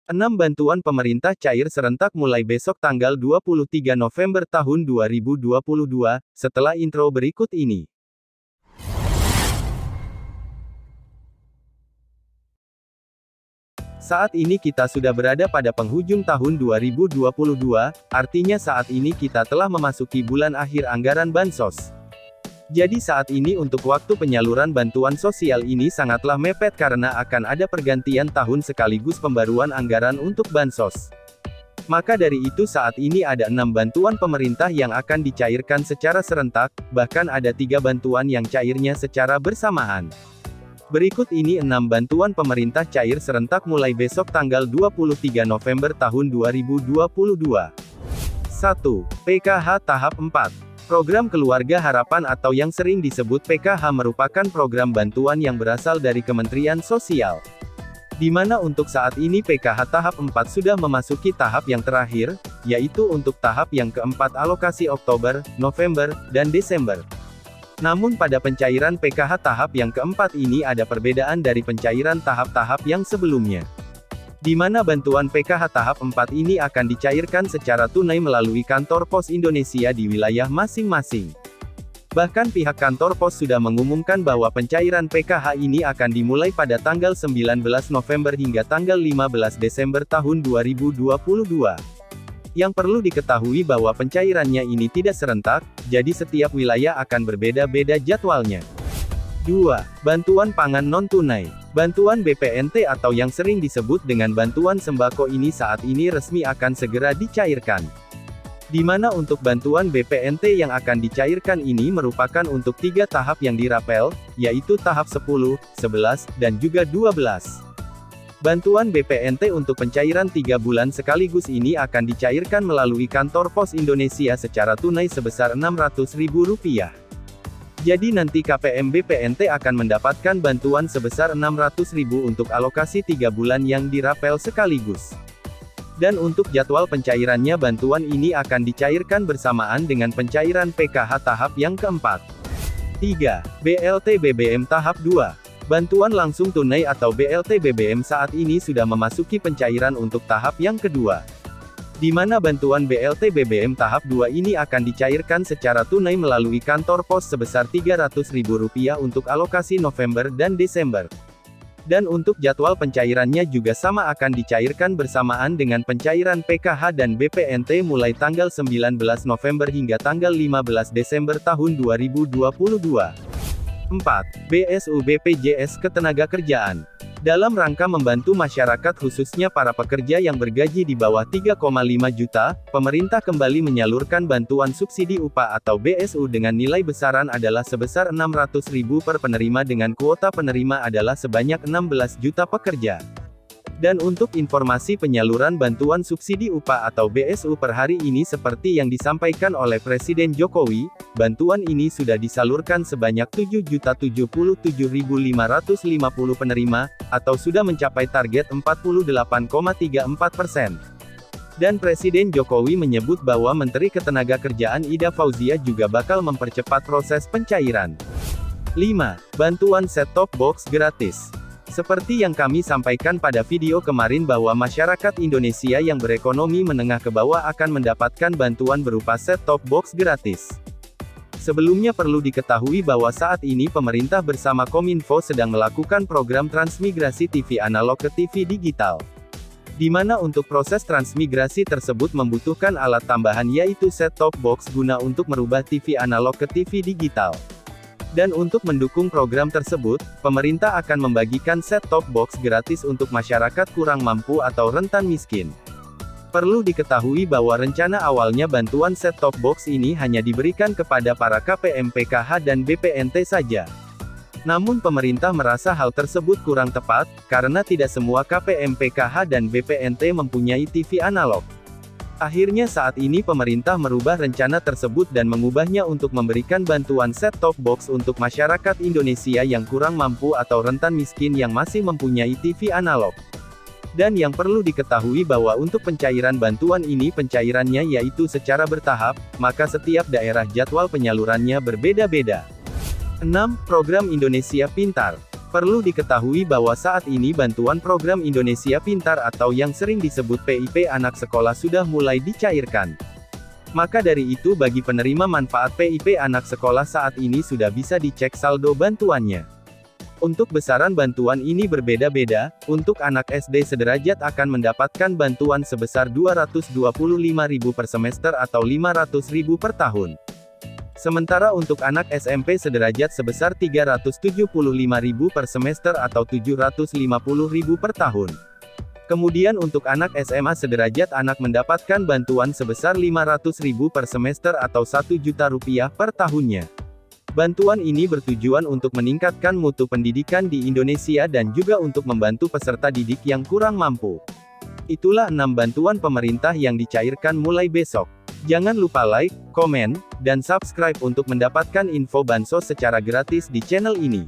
6 bantuan pemerintah cair serentak mulai besok tanggal 23 November tahun 2022, setelah intro berikut ini. Saat ini kita sudah berada pada penghujung tahun 2022, artinya saat ini kita telah memasuki bulan akhir anggaran Bansos. Jadi saat ini untuk waktu penyaluran bantuan sosial ini sangatlah mepet karena akan ada pergantian tahun sekaligus pembaruan anggaran untuk Bansos. Maka dari itu saat ini ada 6 bantuan pemerintah yang akan dicairkan secara serentak, bahkan ada 3 bantuan yang cairnya secara bersamaan. Berikut ini 6 bantuan pemerintah cair serentak mulai besok tanggal 23 November tahun 2022. 1. PKH Tahap 4. Program Keluarga Harapan atau yang sering disebut PKH merupakan program bantuan yang berasal dari Kementerian Sosial. Di mana untuk saat ini PKH Tahap 4 sudah memasuki tahap yang terakhir, yaitu untuk tahap yang keempat alokasi Oktober, November, dan Desember. Namun pada pencairan PKH tahap yang keempat ini ada perbedaan dari pencairan tahap-tahap yang sebelumnya. Di mana bantuan PKH tahap 4 ini akan dicairkan secara tunai melalui kantor pos Indonesia di wilayah masing-masing. Bahkan pihak kantor pos sudah mengumumkan bahwa pencairan PKH ini akan dimulai pada tanggal 19 November hingga tanggal 15 Desember tahun 2022. Yang perlu diketahui bahwa pencairannya ini tidak serentak, jadi setiap wilayah akan berbeda-beda jadwalnya. 2. Bantuan pangan non-tunai. Bantuan BPNT atau yang sering disebut dengan bantuan sembako ini saat ini resmi akan segera dicairkan. Di mana untuk bantuan BPNT yang akan dicairkan ini merupakan untuk 3 tahap yang dirapel, yaitu tahap 10, 11, dan juga 12. Bantuan BPNT untuk pencairan 3 bulan sekaligus ini akan dicairkan melalui kantor pos Indonesia secara tunai sebesar Rp600.000. Jadi nanti KPM BPNT akan mendapatkan bantuan sebesar Rp600.000 untuk alokasi 3 bulan yang dirapel sekaligus. Dan untuk jadwal pencairannya bantuan ini akan dicairkan bersamaan dengan pencairan PKH tahap yang keempat. 3. BLT BBM Tahap 2. Bantuan langsung tunai atau BLT BBM saat ini sudah memasuki pencairan untuk tahap yang kedua. Di mana bantuan BLT BBM tahap 2 ini akan dicairkan secara tunai melalui kantor pos sebesar Rp300.000 untuk alokasi November dan Desember. Dan untuk jadwal pencairannya juga sama akan dicairkan bersamaan dengan pencairan PKH dan BPNT mulai tanggal 19 November hingga tanggal 15 Desember tahun 2022. 4. BSU BPJS Ketenagakerjaan. Dalam rangka membantu masyarakat khususnya para pekerja yang bergaji di bawah 3,5 juta, pemerintah kembali menyalurkan bantuan subsidi upah atau BSU dengan nilai besaran adalah sebesar Rp600.000 per penerima dengan kuota penerima adalah sebanyak 16 juta pekerja. Dan untuk informasi penyaluran bantuan subsidi upah atau BSU per hari ini seperti yang disampaikan oleh Presiden Jokowi, bantuan ini sudah disalurkan sebanyak 7.077.550 penerima, atau sudah mencapai target 48,34%. Dan Presiden Jokowi menyebut bahwa Menteri Ketenagakerjaan Ida Fauzia juga bakal mempercepat proses pencairan. 5. Bantuan set-top box gratis. Seperti yang kami sampaikan pada video kemarin bahwa masyarakat Indonesia yang berekonomi menengah ke bawah akan mendapatkan bantuan berupa set-top box gratis. Sebelumnya perlu diketahui bahwa saat ini pemerintah bersama Kominfo sedang melakukan program transmigrasi TV analog ke TV digital. Di mana untuk proses transmigrasi tersebut membutuhkan alat tambahan yaitu set-top box guna untuk merubah TV analog ke TV digital. Dan untuk mendukung program tersebut, pemerintah akan membagikan set-top box gratis untuk masyarakat kurang mampu atau rentan miskin. Perlu diketahui bahwa rencana awalnya bantuan set-top box ini hanya diberikan kepada para KPM PKH dan BPNT saja. Namun pemerintah merasa hal tersebut kurang tepat, karena tidak semua KPM PKH dan BPNT mempunyai TV analog. Akhirnya saat ini pemerintah merubah rencana tersebut dan mengubahnya untuk memberikan bantuan set-top box untuk masyarakat Indonesia yang kurang mampu atau rentan miskin yang masih mempunyai TV analog. Dan yang perlu diketahui bahwa untuk pencairan bantuan ini pencairannya yaitu secara bertahap, maka setiap daerah jadwal penyalurannya berbeda-beda. 6. Program Indonesia Pintar. Perlu diketahui bahwa saat ini bantuan program Indonesia Pintar atau yang sering disebut PIP anak sekolah sudah mulai dicairkan. Maka dari itu bagi penerima manfaat PIP anak sekolah saat ini sudah bisa dicek saldo bantuannya. Untuk besaran bantuan ini berbeda-beda, untuk anak SD sederajat akan mendapatkan bantuan sebesar Rp225.000 per semester atau Rp500.000 per tahun. Sementara untuk anak SMP sederajat sebesar Rp375.000 per semester atau Rp750.000 per tahun. Kemudian untuk anak SMA sederajat anak mendapatkan bantuan sebesar Rp500.000 per semester atau Rp1 juta per tahunnya. Bantuan ini bertujuan untuk meningkatkan mutu pendidikan di Indonesia dan juga untuk membantu peserta didik yang kurang mampu. Itulah 6 bantuan pemerintah yang dicairkan mulai besok. Jangan lupa like, komen, dan subscribe untuk mendapatkan info bansos secara gratis di channel ini.